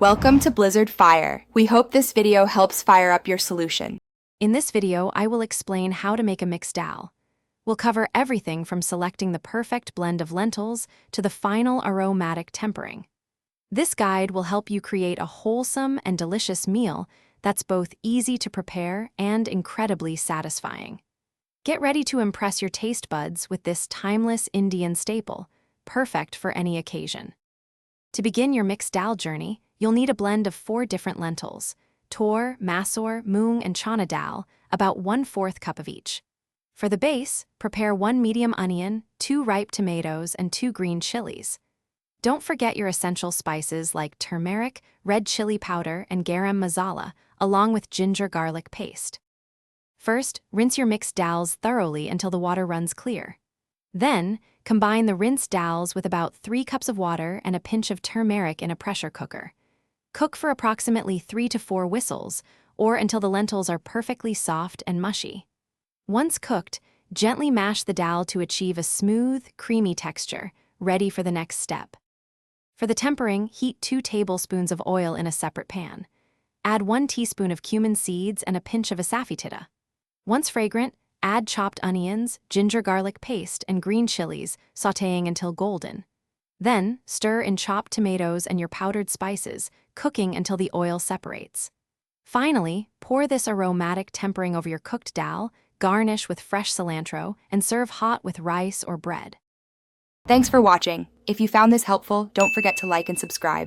Welcome to Blizzard Fire. We hope this video helps fire up your solution. In this video, I will explain how to make a mixed dal. We'll cover everything from selecting the perfect blend of lentils to the final aromatic tempering. This guide will help you create a wholesome and delicious meal that's both easy to prepare and incredibly satisfying. Get ready to impress your taste buds with this timeless Indian staple, perfect for any occasion. To begin your mixed dal journey, you'll need a blend of 4 different lentils: tur, masoor, moong, and chana dal, about 1/4 cup of each. For the base, prepare 1 medium onion, 2 ripe tomatoes, and 2 green chilies. Don't forget your essential spices like turmeric, red chili powder, and garam masala, along with ginger garlic paste. First, rinse your mixed dals thoroughly until the water runs clear. Then, combine the rinsed dals with about 3 cups of water and a pinch of turmeric in a pressure cooker. Cook for approximately 3 to 4 whistles, or until the lentils are perfectly soft and mushy. Once cooked, gently mash the dal to achieve a smooth, creamy texture, ready for the next step. For the tempering, heat 2 tablespoons of oil in a separate pan. Add 1 teaspoon of cumin seeds and a pinch of asafoetida. Once fragrant, add chopped onions, ginger garlic paste, and green chilies, sautéing until golden. Then, stir in chopped tomatoes and your powdered spices, cooking until the oil separates. Finally, pour this aromatic tempering over your cooked dal, garnish with fresh cilantro, and serve hot with rice or bread. Thanks for watching. If you found this helpful, don't forget to like and subscribe.